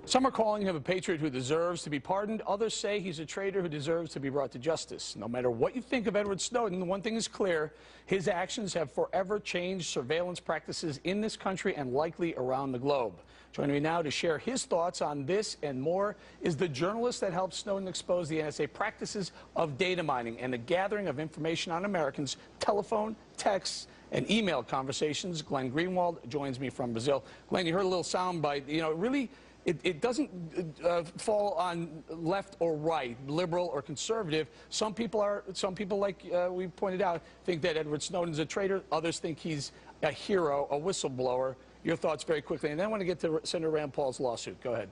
Some are calling him a patriot who deserves to be pardoned. Others say he's a traitor who deserves to be brought to justice. No matter what you think of Edward Snowden, one thing is clear. His actions have forever changed surveillance practices in this country and likely around the globe. Joining me now to share his thoughts on this and more is the journalist that helped Snowden expose the NSA practices of data mining and the gathering of information on Americans' telephone, texts, and email conversations. Glenn Greenwald joins me from Brazil. Glenn, you heard a little soundbite. You know, really, it doesn't fall on left or right, liberal or conservative. Some people, like we pointed out, think that Edward Snowden's a traitor. Others think he's a hero, a whistleblower. Your thoughts very quickly. And then I want to get to Senator Rand Paul's lawsuit. Go ahead.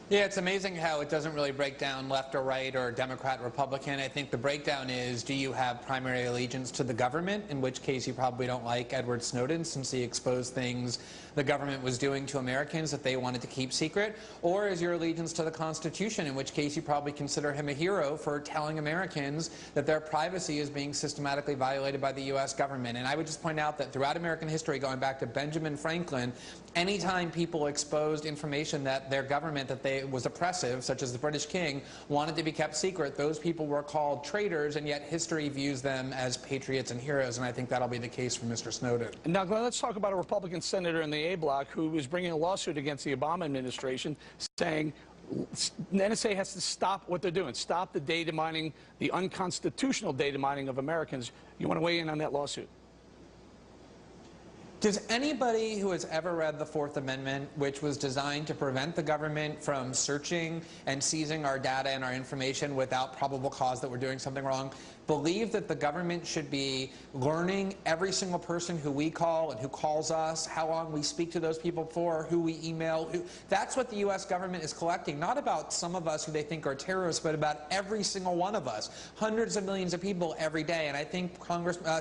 Yeah, it's amazing how it doesn't really break down left or right or Democrat, Republican. I think the breakdown is, do you have primary allegiance to the government, in which case you probably don't like Edward Snowden since he exposed things the government was doing to Americans that they wanted to keep secret, or is your allegiance to the Constitution, in which case you probably consider him a hero for telling Americans that their privacy is being systematically violated by the U.S. government. And I would just point out that throughout American history, going back to Benjamin Franklin, anytime people exposed information that their government was oppressive, such as the British king, wanted to be kept secret, those people were called traitors, and yet history views them as patriots and heroes, and I think that'll be the case for Mr. Snowden. Now, Glenn, let's talk about a Republican senator in the A block who is bringing a lawsuit against the Obama administration saying the NSA has to stop what they're doing, stop the data mining, the unconstitutional data mining of Americans. You want to weigh in on that lawsuit? Does anybody who has ever read the Fourth Amendment, which was designed to prevent the government from searching and seizing our data and our information without probable cause that we're doing something wrong, believe that the government should be learning every single person who we call and who calls us, how long we speak to those people for, who we email? That's what the U.S. government is collecting, not about some of us who they think are terrorists, but about every single one of us, hundreds of millions of people every day. And I think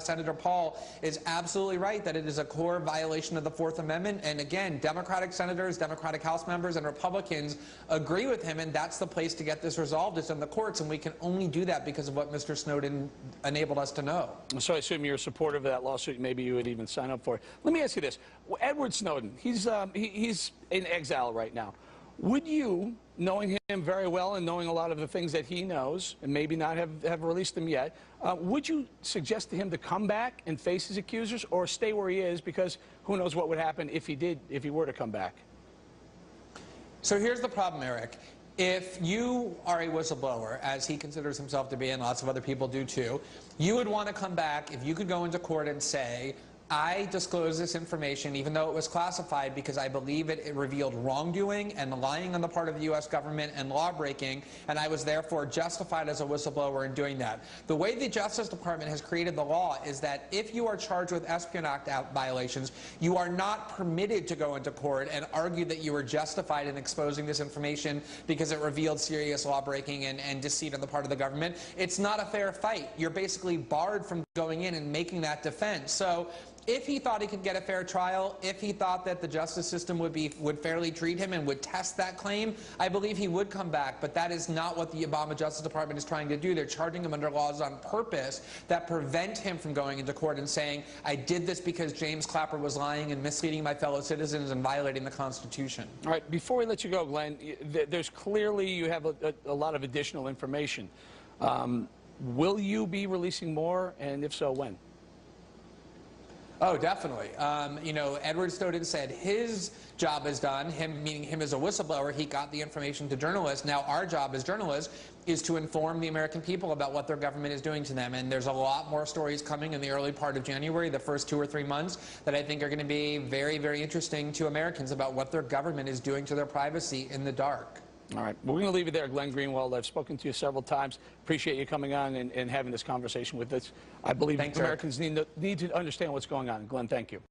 Senator Paul is absolutely right that it is a core violation of the Fourth Amendment. And again, Democratic senators, Democratic House members, and Republicans agree with him, and that's the place to get this resolved, is in the courts, and we can only do that because of what Mr. Snowden enabled us to know. So I assume you're supportive of that lawsuit. Maybe you would even sign up for it. Let me ask you this. Edward Snowden, he's in exile right now. Would you, knowing him very well and knowing a lot of the things that he knows, and maybe not have released them yet, would you suggest to him to come back and face his accusers, or stay where he is, because who knows what would happen if he were to come back? So here's the problem, Eric. If you are a whistleblower, as he considers himself to be, and lots of other people do too, you would want to come back if you could go into court and say, I disclosed this information even though it was classified because I believe it revealed wrongdoing and lying on the part of the U.S. government and law-breaking, and I was therefore justified as a whistleblower in doing that. The way the Justice Department has created the law is that if you are charged with Espionage Act violations, you are not permitted to go into court and argue that you were justified in exposing this information because it revealed serious law-breaking and deceit on the part of the government. It's not a fair fight. You're basically barred from going in and making that defense. So if he thought he could get a fair trial, if he thought that the justice system would fairly treat him and would test that claim, I believe he would come back. But that is not what the Obama Justice Department is trying to do. They're charging him under laws on purpose that prevent him from going into court and saying, I did this because James Clapper was lying and misleading my fellow citizens and violating the Constitution. All right, before we let you go, Glenn, there's clearly you have a lot of additional information. Will you be releasing more, and if so, when? Oh, definitely. You know, Edward Snowden said his job is done, him meaning him as a whistleblower. He got the information to journalists. Now our job as journalists is to inform the American people about what their government is doing to them. And there's a lot more stories coming in the early part of January, the first 2 or 3 months, that I think are going to be very, very interesting to Americans about what their government is doing to their privacy in the dark. All right. Well, we're going to leave it there, Glenn Greenwald. I've spoken to you several times. Appreciate you coming on and having this conversation with us. I believe Americans need to understand what's going on. Glenn, thank you.